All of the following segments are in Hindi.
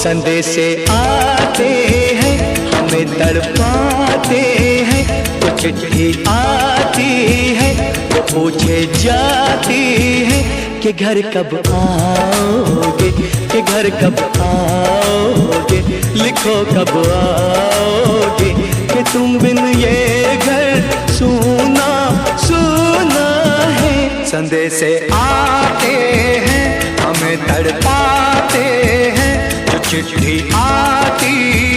संदेशे आते हैं हमें तड़पाते हैं, कुछ चिट्ठी आती है वो पूछे जाती है कि घर कब आओगे, कि घर कब आओगे, लिखो कब आओगे, कि तुम बिन ये घर सूना सूना है। संदेशे आते हैं हमें तड़पाते हैं, चिट्ठी आती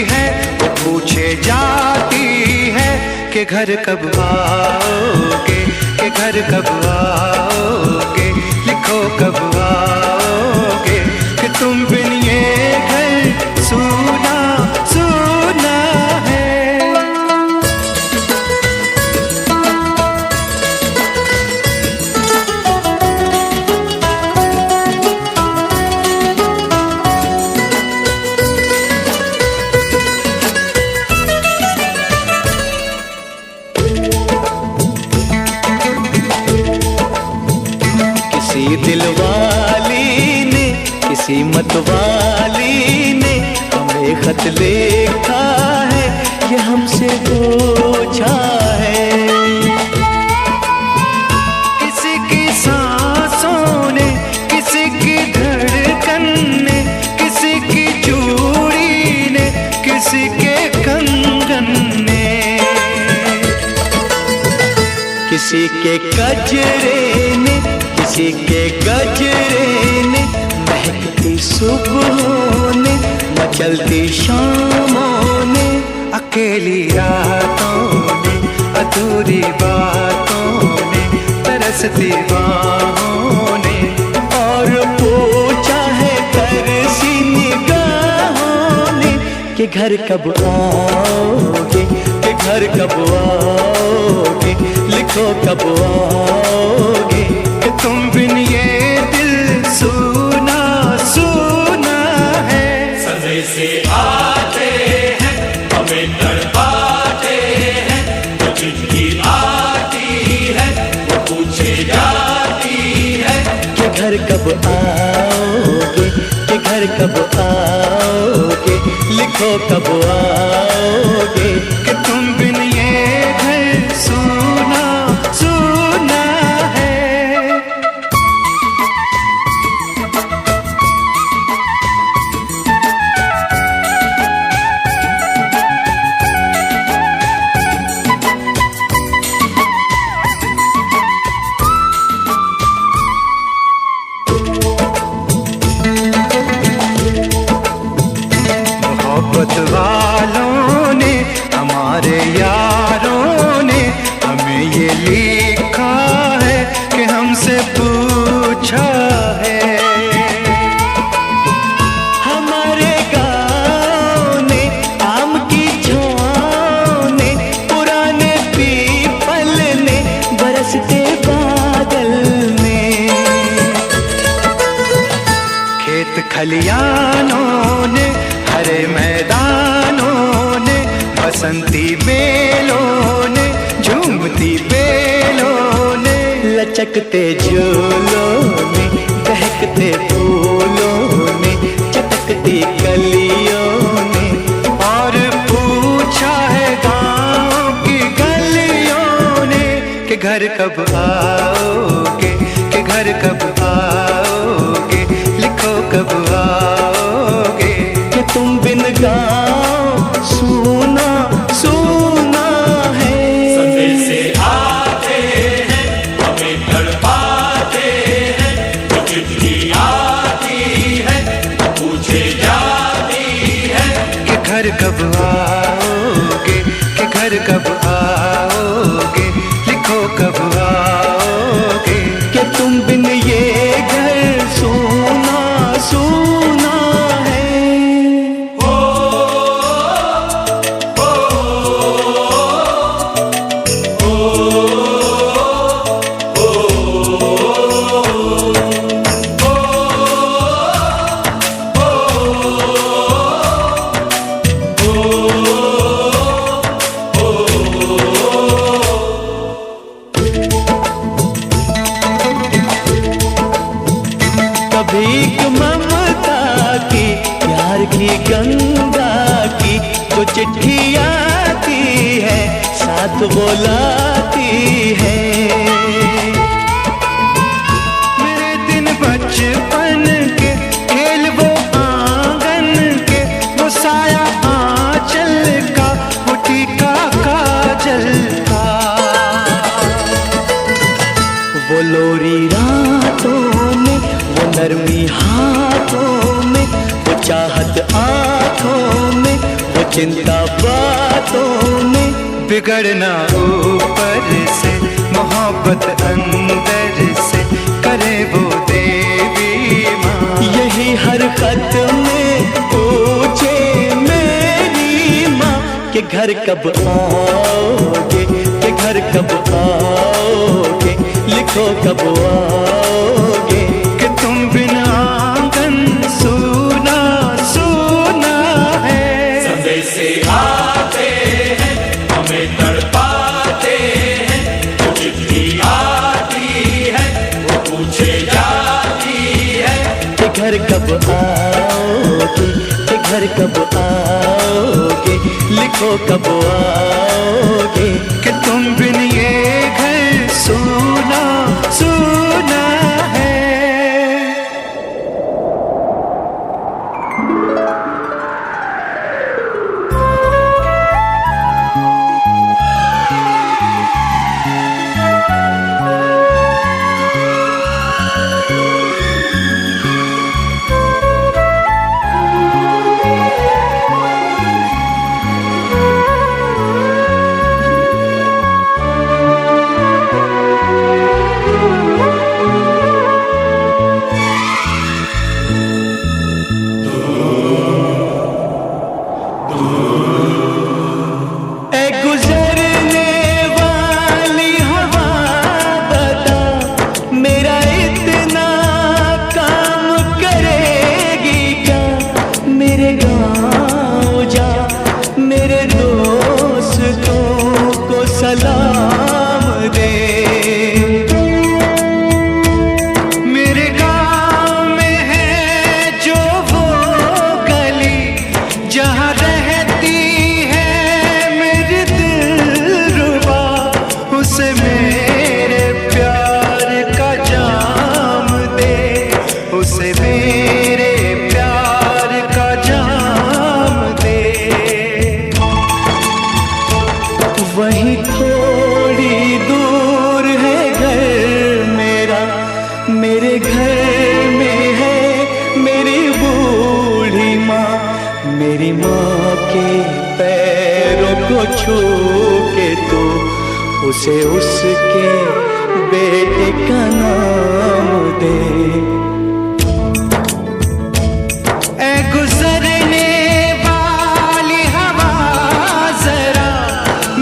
है वो पूछे जाती है कि घर कब आओगे, कि घर कब आओगे, लिखो कब आओगे, कि तुम बिन ये घर सूना सूना है। किसी दिलवाली ने, किसी मतवाली ने हमें खत लिखा है, ये हमसे पूछा है। किसी की सांसों ने, किसी की धड़कन ने, किसी की चूड़ी ने, किसी के कंगन ने, किसी के गजरे ने, किसी के गजरे ने, महकती सुबहों ने, मचलती शामों ने, अकेली रातों ने, अधूरी बातों ने, तरसती बाहों ने, और पूछा है तरसी निगाहों ने कि घर कब आओगे, कि घर कब आओगे, लिखो कब आओगे, कि तुम बिन ये दिल सूना सूना है। संदेशे आते हैं हमें तड़पाते हैं, वो चिट्ठी आती है वो पूछे जाती है कि घर कब आओगे, कि घर कब आओगे, लिखो कब आओगे, कि तुम बिन ये घर सूना सूना है। मोहब्बत वालों ने, हमारे यारों ने हमें ये लिखा है कि हमसे पूछा है। हमारे गाँव ने, आम की छाँव ने, पुराने पीपल ने, बरसते बादल ने, खेत खलियानों ने, हरे मैदानों ने, बसंती बेलों ने, झूमती बेलों ने, लचकते झूलों ने, बहकते फूलों ने, चटकती कलियों ने, और पूछा है गाँव की गलियों ने कि घर कब आओगे, कि घर कब आओगे, लिखो कब आओगे, कि तुम बिन गाँव सूना सूना है। संदेशे आते हैं हमें तड़पाते हैं, वो चिट्ठी आती है वो पूछे जाती है कि घर कब आओगे, कि घर कब आओगे, लिखो कब आओगे, कि तुम बिन ये घर सूना सूना है। ओ गंगा की जो चिट्ठी आती है साथ बुलाती है। मेरे दिन बचपन के खेल वो आंगन के, वो साया आंचल का, वो टीका काजल का, वो लोरी रातों में, वो नरमी हाथों में, वो चाहत आँखों में, वो चिंता बातों में। बिगड़ना ऊपर से, मोहब्बत अंदर से, करे वो देवी माँ। यही हर खत में पूछे मेरी माँ कि घर कब आओगे, कि घर कब आओगे, लिखो कब आओगे, कि तुम बिना आंगन सूना सूना है। संदेश आते हैं हमें तड़पाते हैं, वो चिट्ठी आती है वो पूछे जाती है कि घर कब आओगे, कि घर कब आओगे, लिखो कब आओगे, कि तुम बिन ये घर सूना सूना है। सलाम दे, मेरे गाँव में है जो वो गली जहाँ रहती है मेरी दिलरुबा, उसे मेरे प्यार का जाम दे, उसे मेरे प्यार का जाम दे। वहीं थोड़ी दूर है घर मेरा, मेरे घर में है मेरी बूढ़ी माँ। मेरी माँ के पैरों को छू के तो उसे उसके बेटे का नाम दे। ऐ गुजरने वाली हवा जरा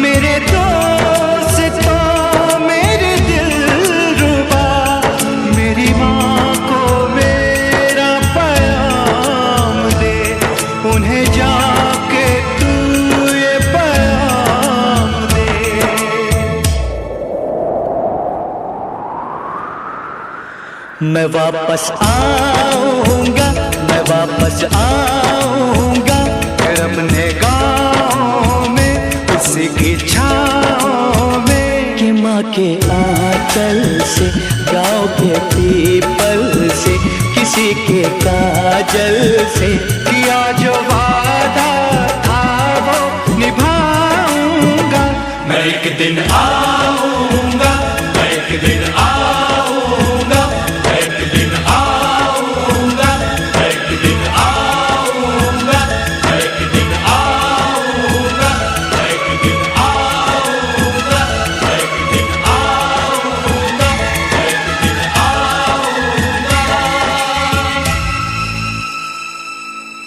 मेरे दोस्तों मेरे दिलरुबा, मेरी माँ को मेरा पैगाम दे, उन्हें जाके तू ये पैगाम दे। मैं वापस आऊँगा, मैं वापस आऊँगा, फिर अपने गाँव में उसी की छाँव में, कि माँ के आंचल से, गाँव के पीपल से, किसी के काजल से, किया जो वादा था वो निभाऊंगा। मैं एक दिन आऊंगा, मैं एक दिन आऊंगा, मैं एक दिन आऊंगा, मैं एक दिन आऊंगा, मैं एक दिन आऊंगा, मैं एक दिन आऊंगा, मैं एक दिन आऊंगा, मैं एक दिन आऊंगा। 「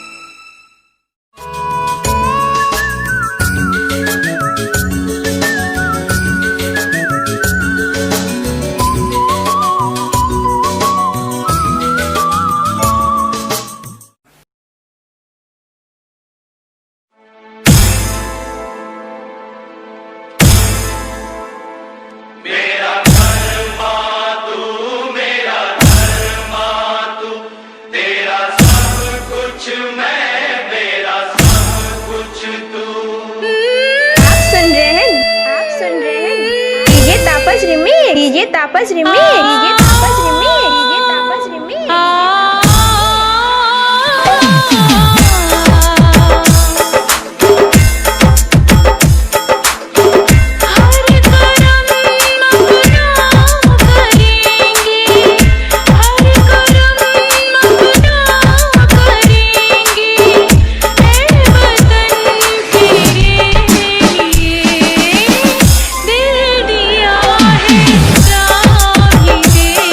डीजे तापस रिमी, डीजे तापस रिमी, डीजे तापस रिमी। दिल दिया है जाहि दे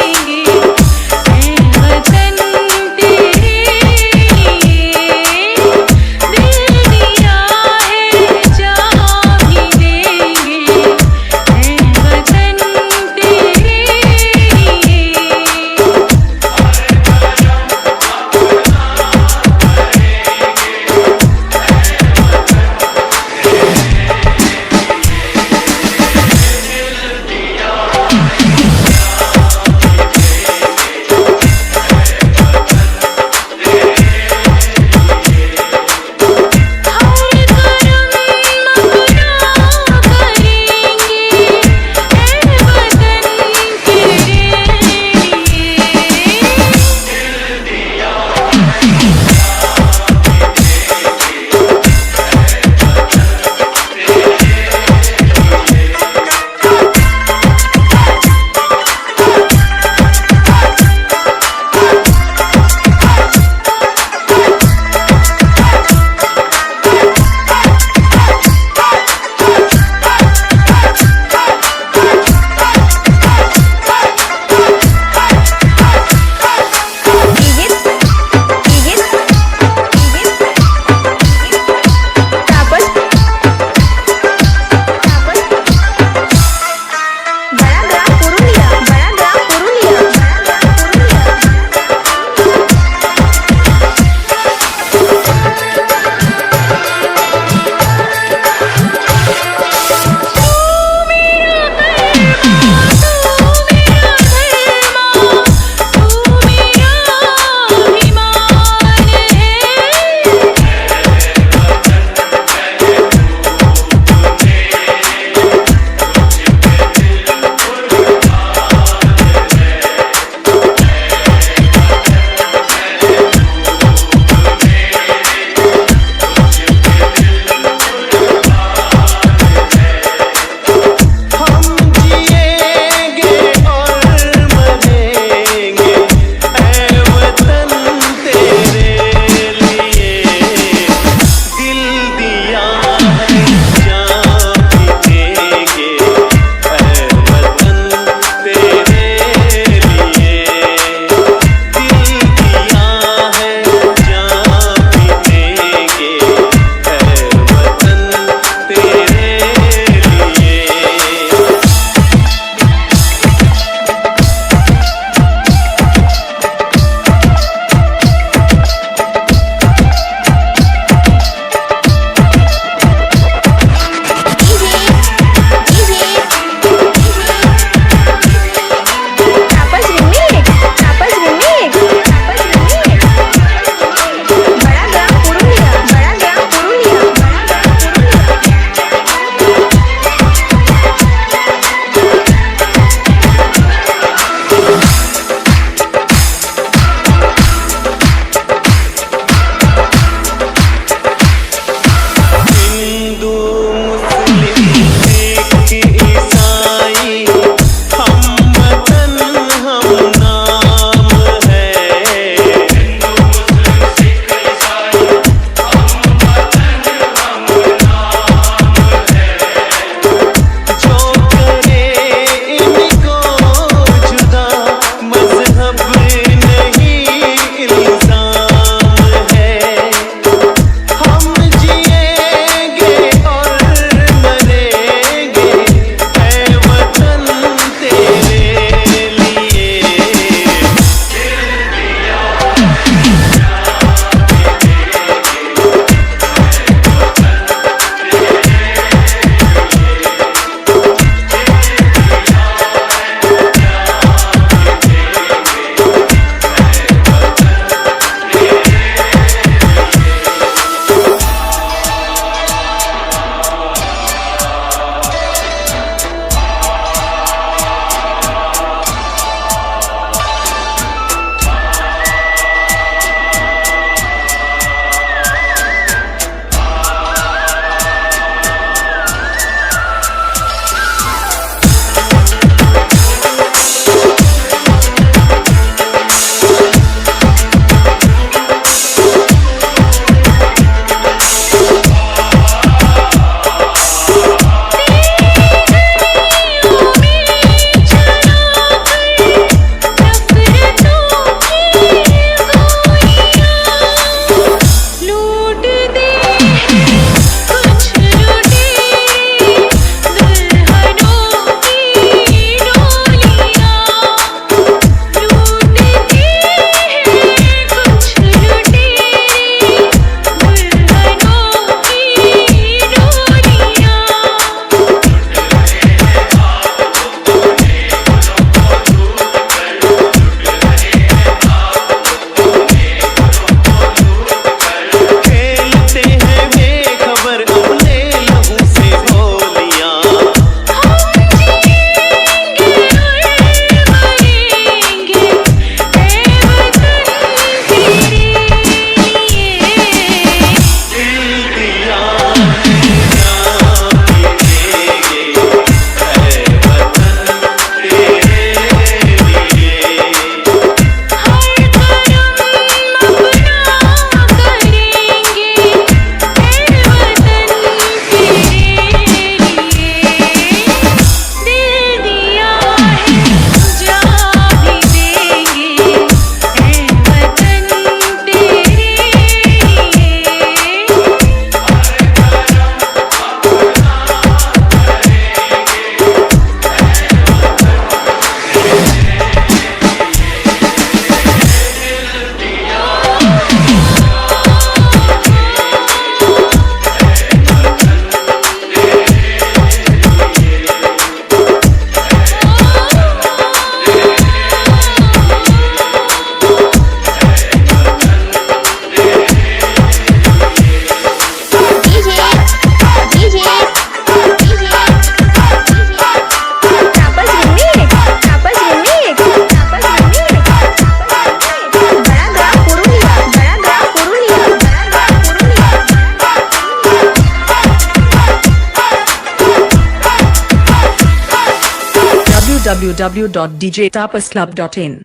www.djtapasclub.in.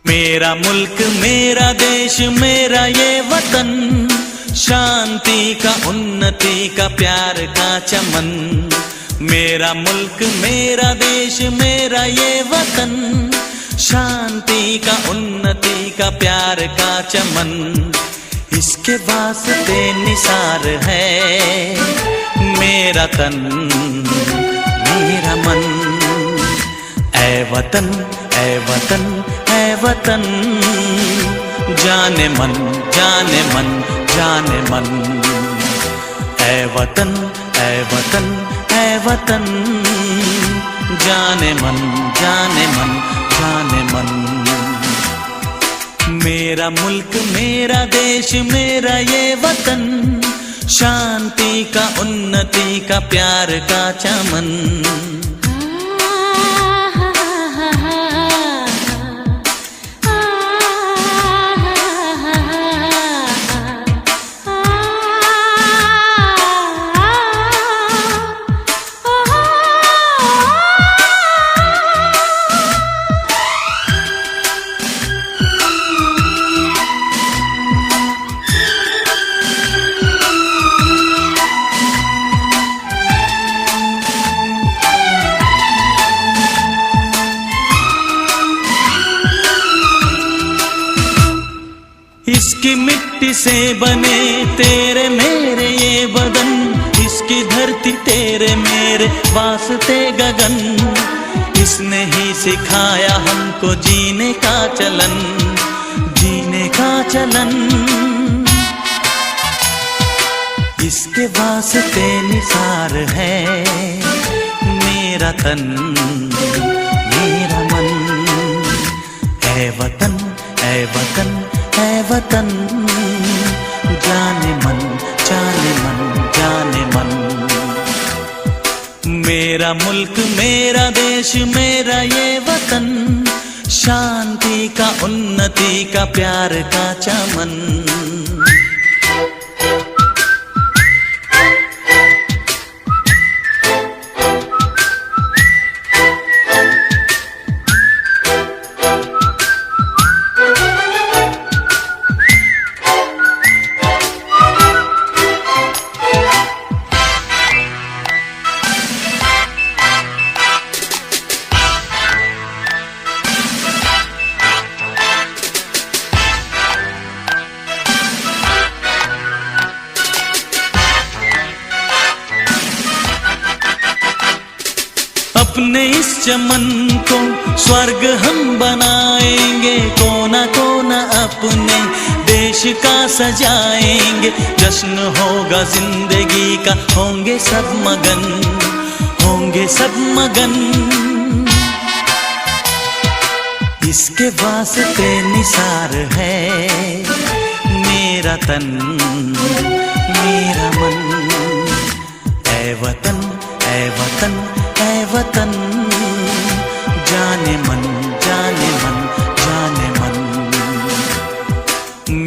मेरा मुल्क मेरा देश मेरा ये वतन, शांति का उन्नति का प्यार का चमन। मेरा मुल्क मेरा देश मेरा ये वतन, शांति का उन्नति का प्यार का चमन। इसके वास्ते निसार है मेरा तन मेरा मन। ऐ वतन ऐ वतन ऐ वतन, जाने मन जाने मन जाने मन। ऐ वतन ऐ वतन ऐ वतन, जाने मन जाने मन जाने मन। मेरा मुल्क मेरा देश मेरा ये वतन, शांति का उन्नति का प्यार का चमन। इसकी मिट्टी से बने तेरे मेरे ये बदन, इसकी धरती तेरे मेरे वास्ते गगन। इसने ही सिखाया हमको जीने का चलन, जीने का चलन। इसके वास्ते निसार है मेरा तन मेरा मन। ऐ वतन ऐ वतन ऐ वतन, जाने मन जाने मन जाने मन। मेरा मुल्क मेरा देश मेरा ये वतन, शांति का उन्नति का प्यार का चमन। अपने इस चमन को स्वर्ग हम बनाएंगे, कोना कोना अपने देश का सजाएंगे। जश्न होगा जिंदगी का, होंगे सब मगन होंगे सब मगन। इसके वास्ते निसार है मेरा तन मेरा मन। ऐ वतन ऐ वतन ऐ वतन, जाने मन जाने मन जाने मन।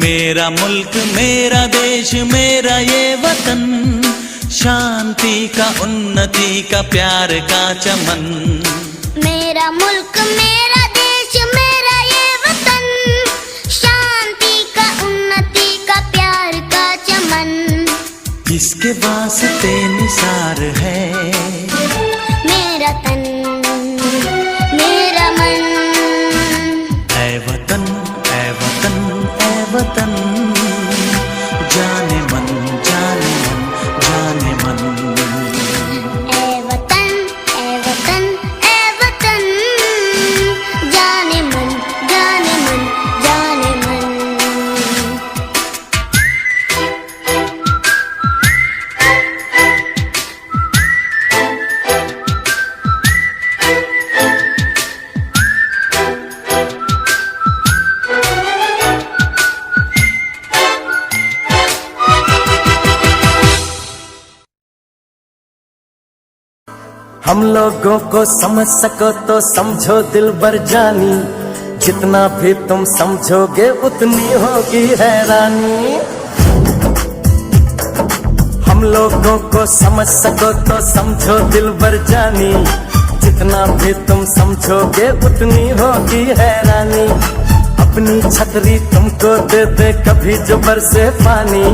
मेरा मुल्क मेरा देश मेरा ये वतन, शांति का उन्नति का प्यार का चमन। मेरा मुल्क मेरा देश मेरा ये वतन, शांति का उन्नति किसके वास्ते निसार है मेरा तन मेरा मन। ऐ वतन ऐ वतन ऐ वतन, जाने मन जाने मन जाने मन। ऐ वतन ऐ वतन ऐ वतन, जाने मन जाने मन जाने मन। हम लोगों को समझ सको तो समझो दिलबर जानी, जितना भी तुम समझोगे उतनी होगी हैरानी। हम लोगों को समझ सको तो समझो दिलबर जानी, जितना भी तुम समझोगे उतनी होगी हैरानी। अपनी छतरी तुमको दे दे कभी जो बरसे पानी,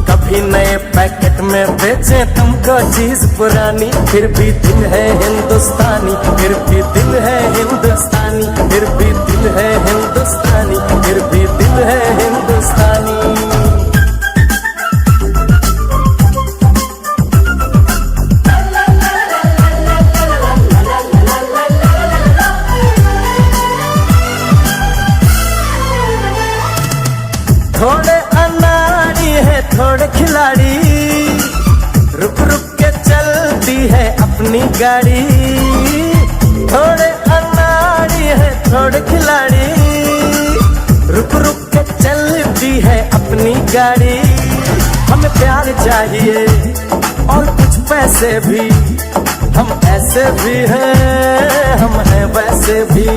कभी नए पैकेट में बेचे तुमको चीज पुरानी। फिर भी दिल है हिंदुस्तानी, फिर भी दिल है हिंदुस्तानी, फिर भी दिल है हिंदुस्तानी, फिर भी दिल है हिंदुस्तानी। थोड़े अनाड़ी है थोड़े खिलाड़ी, रुक रुक के चलती है अपनी गाड़ी। थोड़े अनाड़ी है थोड़े खिलाड़ी, रुक रुक के चलती है अपनी गाड़ी। हमें प्यार चाहिए और कुछ पैसे भी, हम ऐसे भी हैं हम हैं वैसे भी।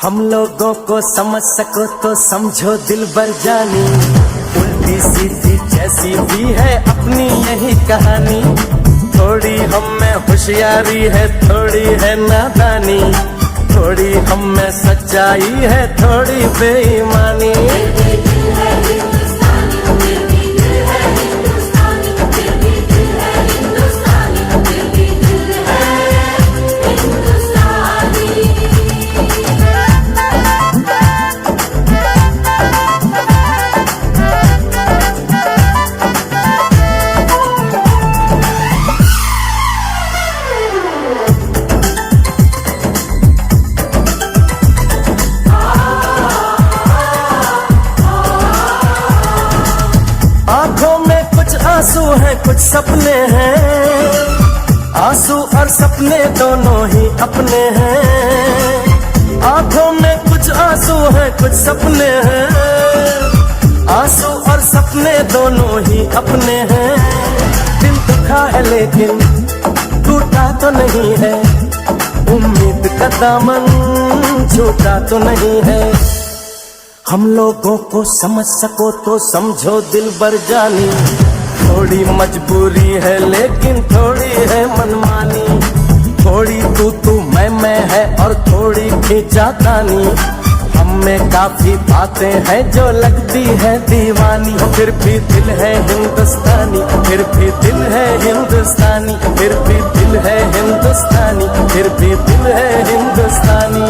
हम लोगों को समझ सको तो समझो दिलबर जानी, उल्टी सीधी जैसी भी है अपनी यही कहानी। थोड़ी हम में होशियारी है थोड़ी है नादानी, थोड़ी हम में सच्चाई है थोड़ी बेईमानी। आंसू हैं कुछ सपने हैं, आंसू और सपने दोनों ही अपने हैं। आंखों में कुछ आंसू हैं कुछ सपने हैं, आंसू और सपने दोनों ही अपने हैं। दिल दुखा है लेकिन टूटा तो नहीं है, उम्मीद का दामन छूटा तो नहीं है। हम लोगों को समझ सको तो समझो दिलबर जानी, थोड़ी मजबूरी है लेकिन थोड़ी है मनमानी। थोड़ी तू मैं है और थोड़ी खींचातानी, हम में काफी बातें हैं जो लगती है दीवानी। फिर भी दिल है हिंदुस्तानी, फिर भी दिल है हिंदुस्तानी, फिर भी दिल है हिंदुस्तानी, फिर भी दिल है हिंदुस्तानी।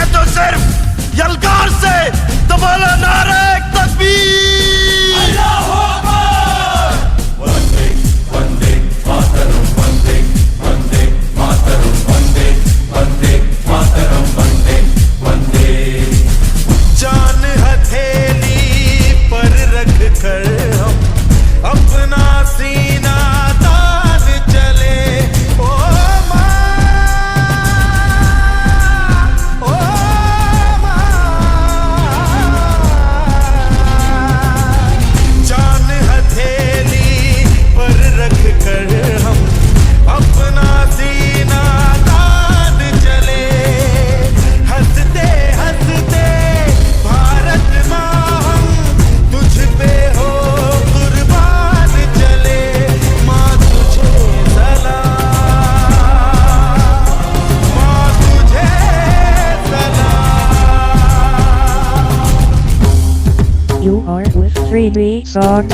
है तो सिर्फ यलगार से तो बोलो नारे तकबीर। अल्लाहू अकबर। वंदे वंदे मातरम, वंदे वंदे मातरम, वंदे वंदे मातरम, वंदे वंदे। जान हथेली पर रख कर हम अपना सीना तान चले। ओ माँ, ओ माँ, जान हथेली पर रख कर हम अपना सीना तान चले। हंसते हंसते भारत माँ हम तुझ पे हो कुर्बान चले। माँ तुझे सलाम, माँ तुझे सलाम। You are with 3D Song.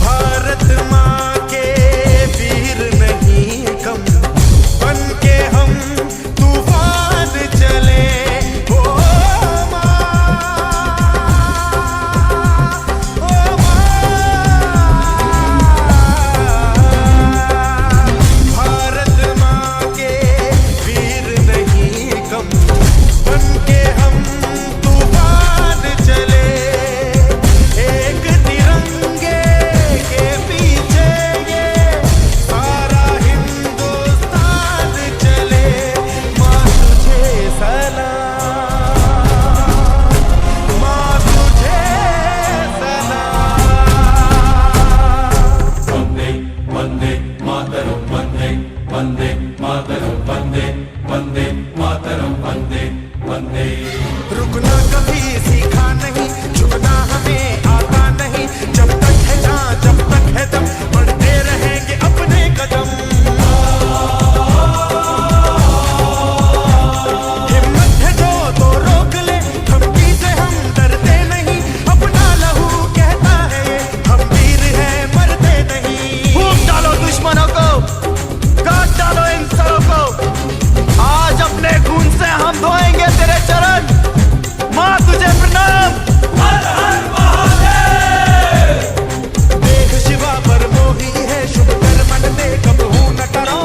Bharat माँ के वीर नहीं कम, बन के हम तूफान चले। ओ माँ, ओ माँ, भारत माँ के वीर नहीं कम, बन के हम तूफान चले। एक तिरंगे के पीछे ये सारा हिंदुस्तान चले। माँ तुझे सलाम, माँ तुझे सलाम। वंदे वंदे मातरम, वंदे वंदे मातरम, वंदे वंदे मातरम, वंदे वंदे। रुकना कभी सीखा नहीं, झुकना हमें आता नहीं। जब तक है जान, जब तक है दम, बढ़ते रहेंगे अपने कदम। हिम्मत है जो तो रोक ले, धमकी से हम डरते नहीं। अपना लहू कहता है ये, हम वीर हैं मरते नहीं। फूंक डालो दुश्मनों को, काट डालो इन सरों को। आज अपने खून से हम धोएंगे तेरे चरण। माँ तुझे प्रणाम। हर हर महादेव। देख शिवा पर मोही है, शुभ कर्मन दे कबहू न करो।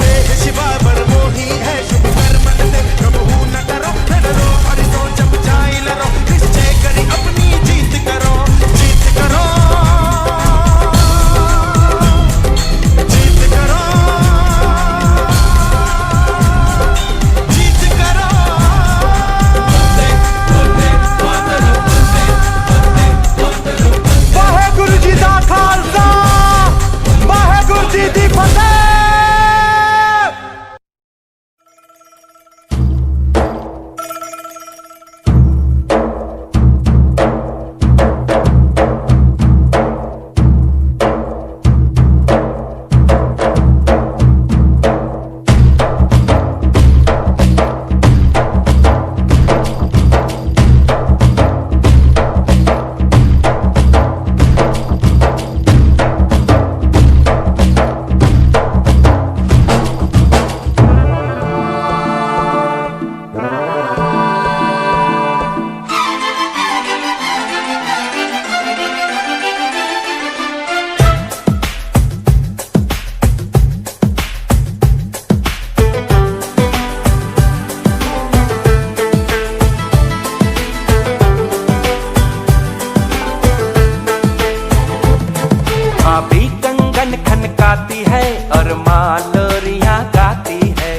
देख शिवा पर मोही है, शुभ कर्मन दे कबहू न करो। डरो हरिसो जब जाई लरो, निश्चय करी अपनी जीत करो। जीत करो, जीत करो। और माँ लोरियां गाती है।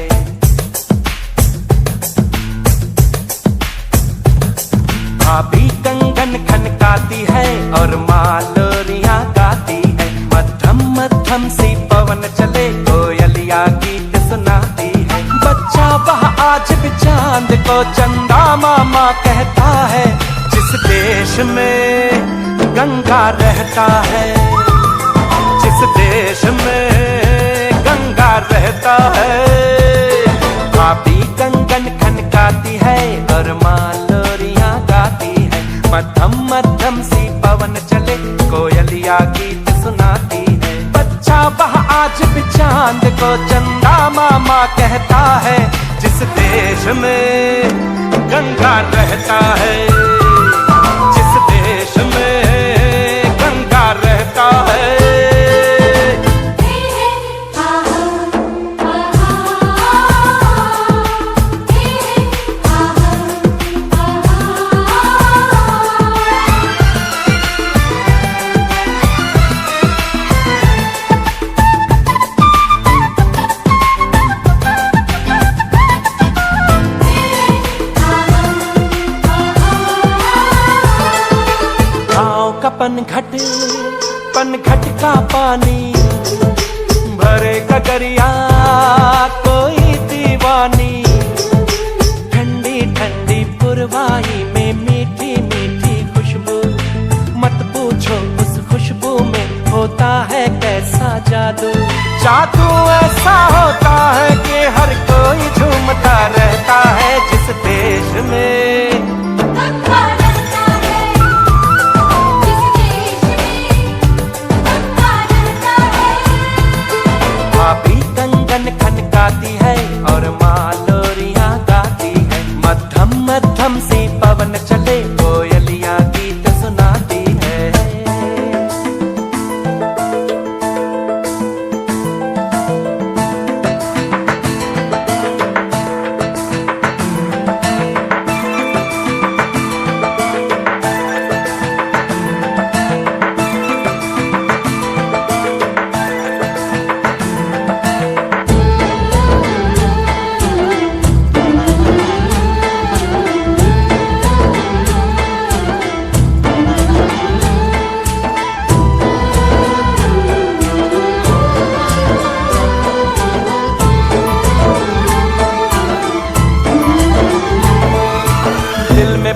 भाभी कंगन खनकाती है और माँ लोरियां गाती है। मध्यम मध्यम सी पवन चले कोयलिया गीत सुनाती है। बच्चा वह आज भी चांद को चंदा मामा कहता है। जिस देश में गंगा रहता है, जिस देश में गंगा रहता है। भाभी कंगन खनकाती है और माँ लोरियां गाती है। मध्यम मध्यम सी पवन चले कोयलिया गीत सुनाती है। बच्चा वह आज भी चांद को चंदा मामा कहता है। जिस देश में गंगा रहता है, जिस देश में गंगा रहता है। पनघट का पानी भरे कगरिया कोई दीवानी। ठंडी ठंडी पुरवाई में मीठी मीठी खुशबू। मत पूछो उस खुशबू में होता है कैसा जादू। जादू ऐसा होता है कि हर कोई झूमता रहता है। जिस देश में खनकाती है और माँ लोरियां गाती है। मध्यम मध्यम सी पवन चले कोयलिया गीत सुनाती है।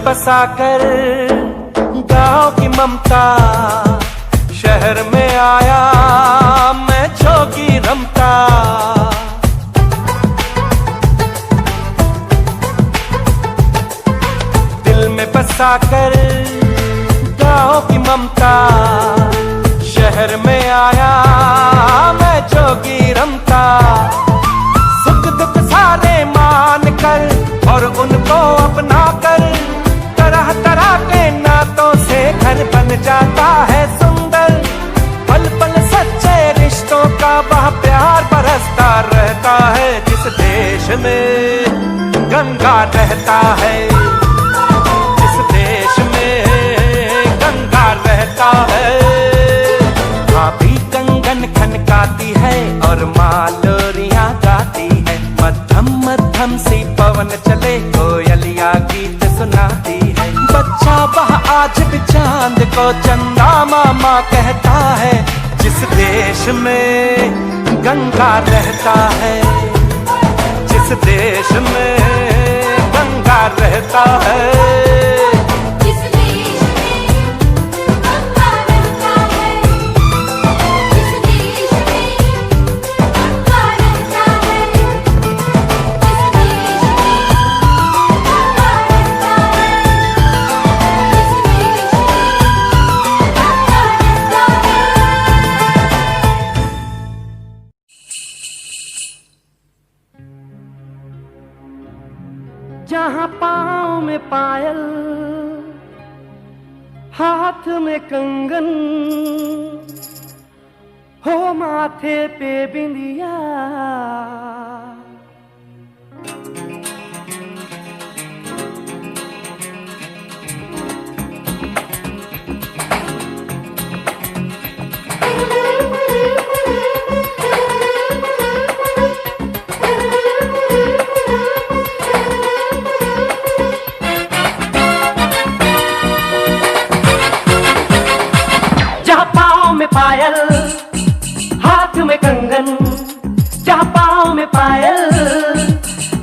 बसाकर गाँव की ममता शहर में आया मैं जोगी रमता। दिल में बसाकर गाँव की ममता शहर में आया मैं जोगी रमता। सुख दुख सारे मान कर और उनको अपना कर तरह तरह के नातों से घर बन जाता है सुंदर। पल पल सच्चे रिश्तों का वह प्यार बरसता रहता है। जिस देश में गंगा रहता है, जिस देश में गंगा रहता है। भाभी कंगन खनकाती है और माँ लोरियां गाती है। मध्यम मध्यम सी पवन चले कोयलिया गीत सुनाती है। बच्चा वह आज भी चांद को चंदा मामा कहता है। जिस देश में गंगा रहता है, जिस देश में गंगा रहता है। जहाँ पाँव में पायल, हाथ में कंगन, हो माथे पे बिंदिया, कंगन, जहाँ पाँव में पायल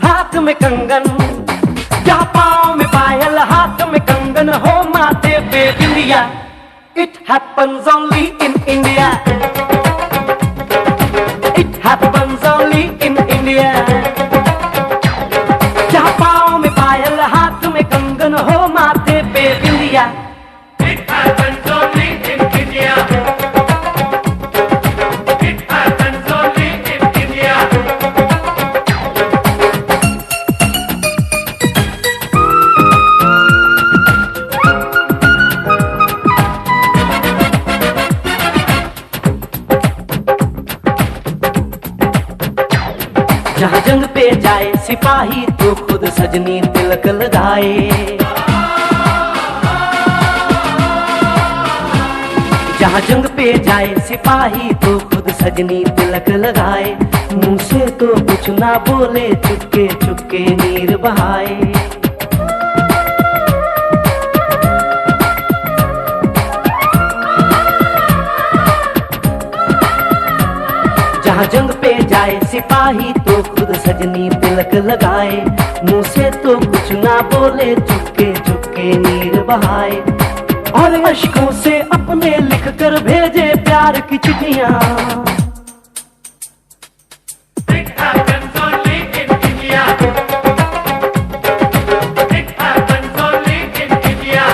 हाथ में कंगन, जहाँ पाँव में पायल हाथ में कंगन हो माथे पे बिंदिया। It happens only in India. It happens only in India. जहाँ पाँव में पायल हाथ में कंगन हो माथे पे बिंदिया। It happens only in India. It happens only in India. जहाँ जंग पे जाए सिपाही तो खुद सजनी तिलक लगाए। जहाँ जंग पे जाए सिपाही तो खुद सजनी तिलक लगाए। मुंह से तो कुछ ना बोले, चुपके चुपके नीर बहाए। जहाँ जंग पे जाए सिपाही तो खुद सजनी तिलक लगाए। मुंह से तो कुछ ना बोले, चुपके चुपके नीर बहाए। और अश्कों से अपने लिख कर भेजे प्यार की चिट्ठियां। It happens only in India. It happens only in India.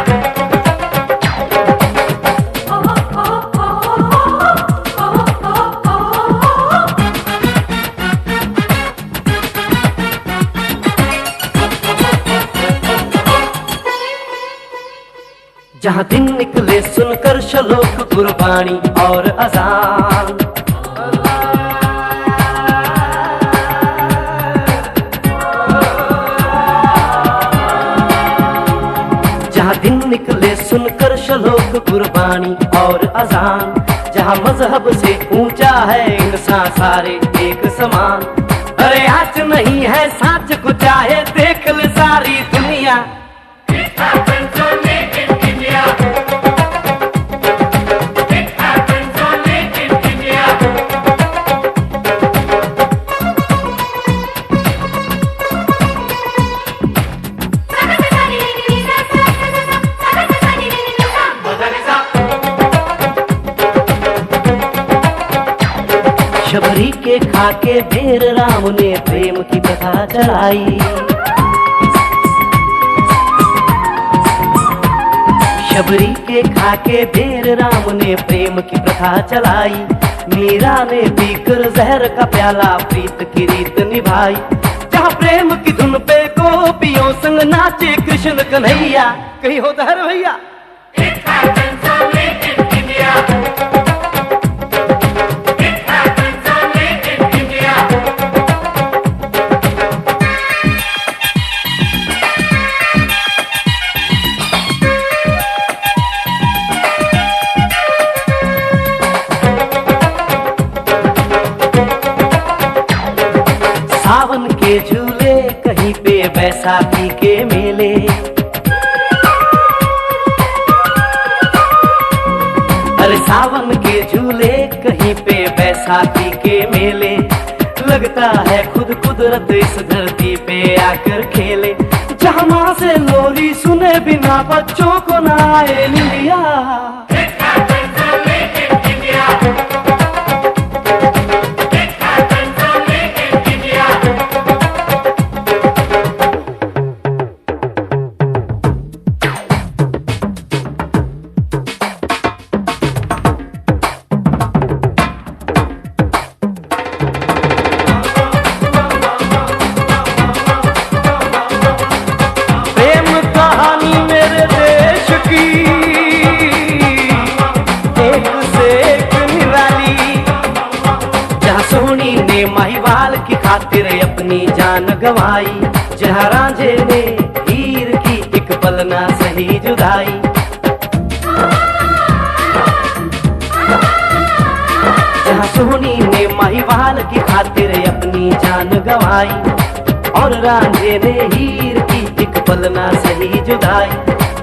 जहाँ दिन निकले सुनकर श्लोक गुरबाणी और अजान। जहाँ दिन निकले सुनकर श्लोक गुरबाणी और अजान। जहाँ मजहब से ऊंचा है इंसान सारे एक समान। अरे आज नहीं है साच को चाहे देख ले सारी दुनिया। It happens only in India. It happens only in India. Shabari के खाके बेर राम ने प्रेम की कथा चलाई। शबरी के खाके बेर राम ने प्रेम की प्रथा चलाई। मीरा ने पीकर जहर का प्याला प्रीत की रीत निभाई। जहाँ प्रेम की धुन पे गोपियों संग नाचे कृष्ण कन्हैया। कहीं होता है भैया। It happens only in India. It happens only in India. सावन के झूले कहीं पे बैसाखी के मेले। अरे सावन के झूले कहीं पे बैसाखी के मेले। लगता है खुद कुदरत इस धरती पे आकर खेले। जहाँ माँ से लोरी सुने बिना बच्चों को ना आए निंदिया। It happens only in India. It happens only in India. प्रेम कहानी मेरे देश की एक से एक निराली। जहाँ सोनी ने महिवाल की खातिर अपनी जान गंवाई। जहाँ रांझे ने हीर की एक पल ना सही जुदाई। जहाँ सोनी ने महिवाल की खातिर अपनी जान गंवाई। और रांझे ने हीर की एक पल ना सही जुदाई।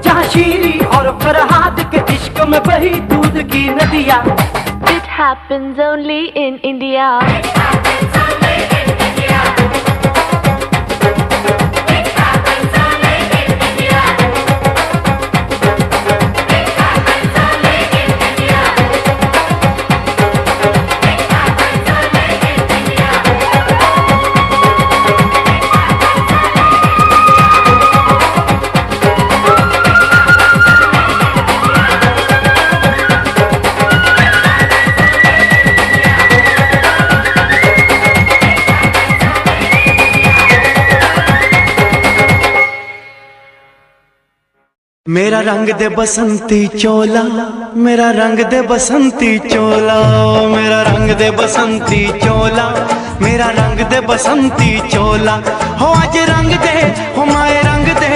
जहाँ शीरी और फरहाद के इश्क में बही दूध की नदियाँ। It happens only in India. मेरा रंग दे बसंती चोला, मेरा रंग दे बसंती चोला, मेरा रंग दे बसंती चोला, मेरा रंग दे बसंती चोला। हो आज रंग दे, हो माए रंग दे,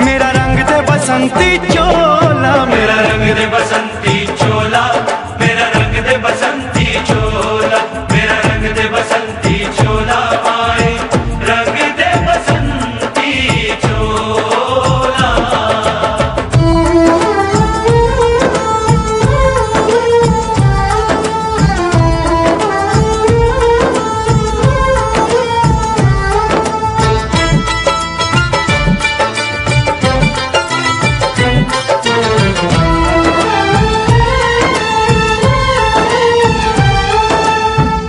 मेरा रंग दे बसंती चोला, मेरा रंग दे बसंती चोला, मेरा रंग दे बसंती चोला, मेरा रंग दे बसंती चोला, माए रंग दे बसंती चोला।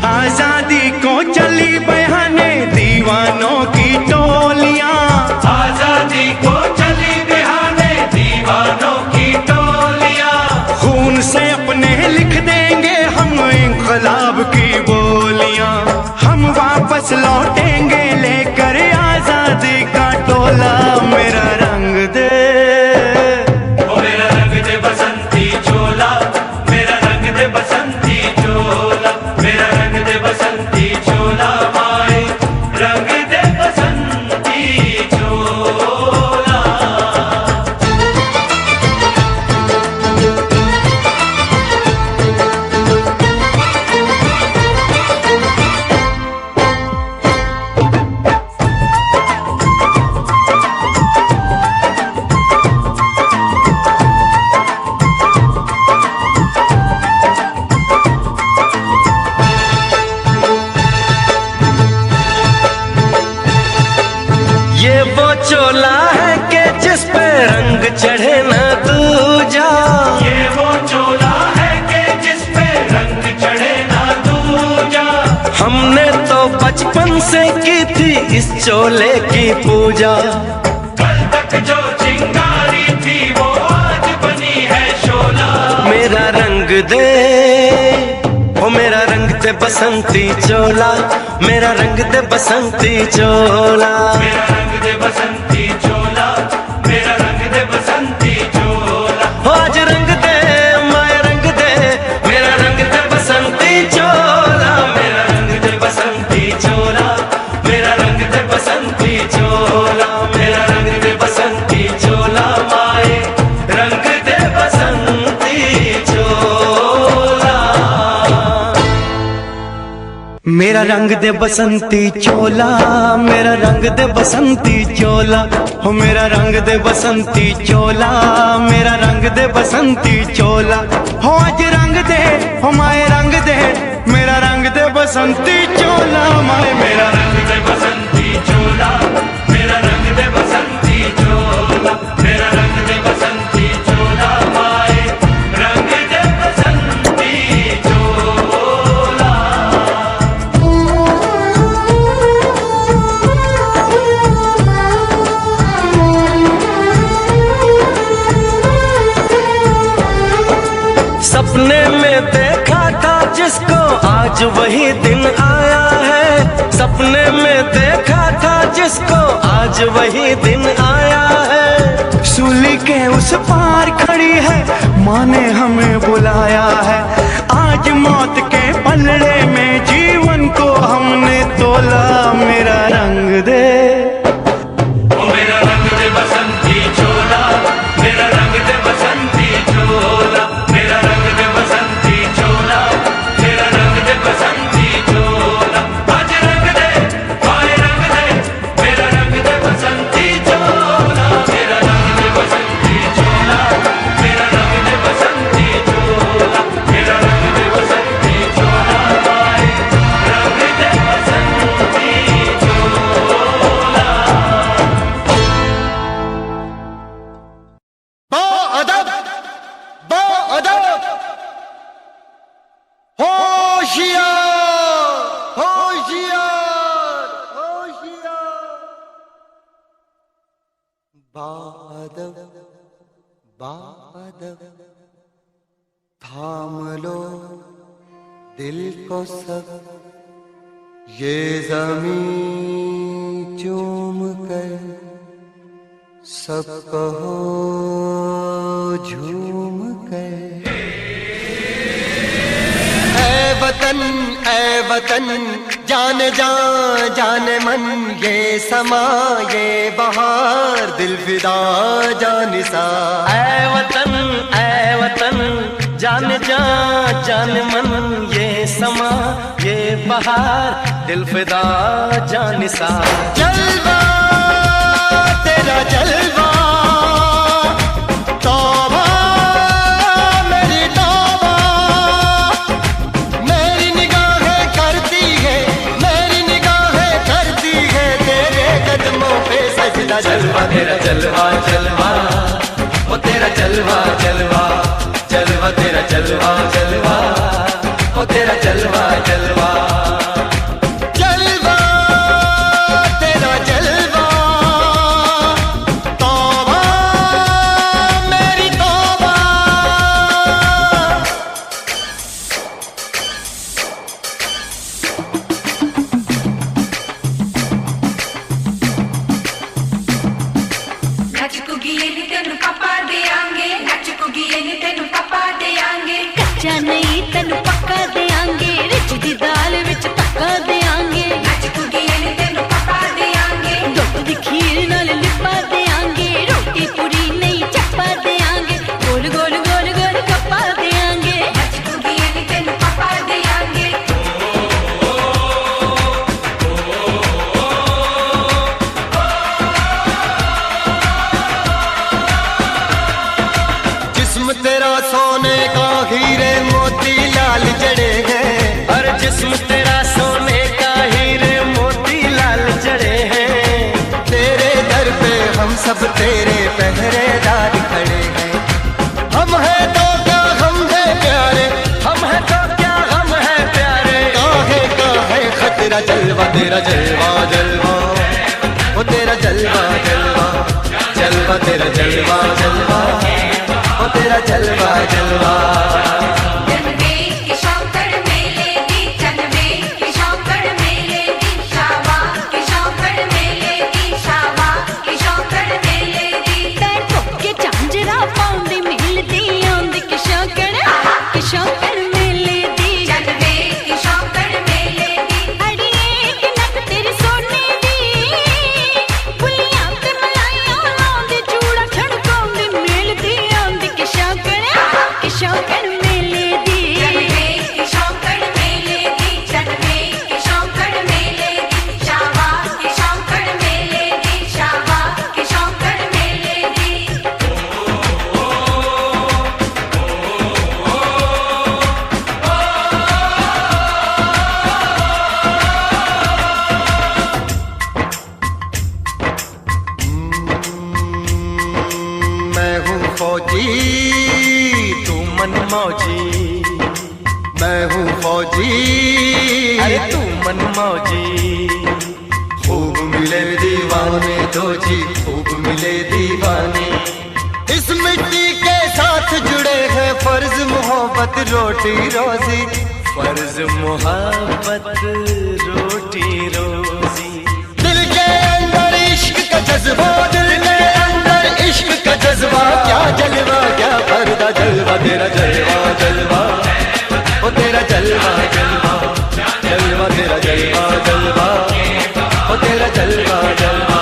आजादी को चली बहाने दीवानों की टोलियां, आजादी को चली बहाने दीवानों की टोलियां, खून से अपने लिख देंगे हम इंकलाब की बोलियां। हम वापस लौटेंगे लेकर आजादी का टोला, मेरा रंग दे, ओ मेरा रंग दे बसंती चोला, मेरा रंग दे बसंती चोला, मेरा रंग दे बसंती चोला, माए रंग दे बसंती चोला। ये वो चोला है कि जिस पे रंग चढ़े न दूजा, ये वो चोला है कि जिस पे रंग चढ़े ना दूजा, हमने तो बचपन से की थी इस चोले की पूजा। कल तक जो चिंगारी थी वो आज बनी है शोला, मेरा रंग दे, ओ मेरा रंग दे बसंती चोला, मेरा रंग दे बसंती चोला। मेरा रंग दे बसंती चोला, मेरा रंग दे बसंती चोला, हो आज रंग दे, माए रंग दे, मेरा रंग दे बसंती चोला, मेरा रंग दे बसंती चोला, मेरा रंग दे बसंती चोला, मेरा रंग दे बसंती चोला, माए रंग दे बसंती चोला। मेरा रंग दे बसंती चोला, मेरा रंग दे बसंती चोला, हो मेरा रंग दे बसंती चोला, मेरा रंग दे बसंती चोला। हो आज रंग दे, हो माए रंग दे, मेरा रंग दे बसंती चोला, माए मेरा रंग दे बसंती चोला, मेरा रंग दे बसंती चोला, मेरा रंग दे बसंती चोला, माए रंग दे बसंती चोला। सपने में देखा था जिसको आज वही दिन आया है, सपने में देखा था जिसको आज वही दिन आया है। सूली के उस पार खड़ी है, माँ ने हमें बुलाया है। आज मौत के पलड़े में जीवन को हमने तोला, मेरा रंग दे, ओ मेरा रंग दे बसंती चोला, मेरा रंग दे बसंती चोला, मेरा रंग दे बसंती चोला, मेरा रंग दे बसंती चोला। आज रंग दे, माए रंग दे, मेरा रंग दे बसंती चोला, मेरा रंग दे बसंती चोला, मेरा रंग दे बसंती चोला, मेरा रंग दे बसंती दिल को सब ये ज़मीं चूम कर सब कहो झूम कर। ऐ वतन जाने जा जाने मन, ये समा ये बहार दिल फिदा जानिसा। ऐ वतन जाने जा जाने मन, ये समा ये बहार दिल फिदा जानिसा। जलवा तेरा जलवा, तौबा मेरी तौबा, मेरी निगाहें करती है, मेरी निगाहें करती है तेरे कदमों पे सजदा। जलवा तेरा जलवा जलवा, वो तेरा जलवा जलवा, जलवा तेरा जलवा जलवा, वो तेरा जलवा जलवा। जलवा तेरा जलवा, तौबा मेरी तौबा। कच्चा नहीं तेनू पक्का देंगे, रिच दी दाल विच तक्का देंगे। दुध दी खीर नाल लिपा देंगे, रोटी पूरी नहीं चप्पा देंगे। गोल गोल गोल गोल कप्पा देंगे। जिस्म तेरा सोने का हीरे मोती लाल जड़े हैं, और जिस्म तेरा सोने का हीरे मोती लाल जड़े हैं। तेरे दर पे हम सब तेरे पहरेदार खड़े हैं। हम हैं तो क्या हम हैं प्यारे, हम हैं तो क्या हम हैं प्यारे। काहे खतरा। जलवा तेरा जलवा जलवा, वो तेरा जलवा जलवा, जलवा तेरा जलवा जलवा, वो तेरा जलवा जलवा। तू मन मौजी, मैं हूँ फौजी, अरे तू मन मौजी। खूब मिले दीवाने दो जी, खूब मिले दीवाने। इस मिट्टी के साथ जुड़े हैं फर्ज मोहब्बत रोटी रोजी, फर्ज मोहब्बत रोटी रोजी। दिल के अंदर इश्क का जज्बा, दिल के अंदर इश्क का जज्बा। क्या जलवा क्या पर्दा, जलवा तेरा जलवा जलवा, वो तेरा जलवा जलवा, जलवा तेरा जलवा जलवा, वो तेरा जलवा जलवा।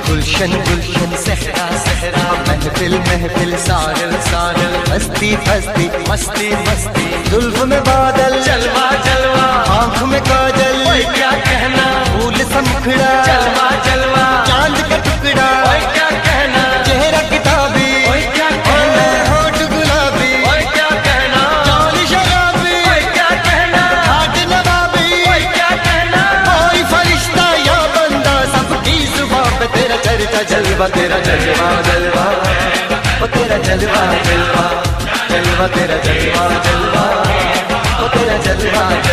गुलशन गुलशन सहरा सहरा, महफिल महफिल साहिल साहिल, हस्ती हस्ती मस्ती मस्ती, जुल्फ में बादल जलवा जलवा, आँख में काजल, ओए क्या कहना, फूल सा मुखड़ा, जलवा जलवा, चांद का टुकड़ा, ओए क्या कहना, चेहरा किताबी, ओए क्या कहना, होठ गुलाबी, ओए क्या कहना, चाल शराबी, ओए क्या कहना, हाथ नवाबी, ओए क्या कहना। कोई फरिश्ता या बंदा, सबकी जुबान पे तेरा चर्चा। जलवा तेरा जलवा जलवा, वो तेरा जलवा जलवा जलवा तेरा जलवा जलवा ओ तेरा जलवा जलवा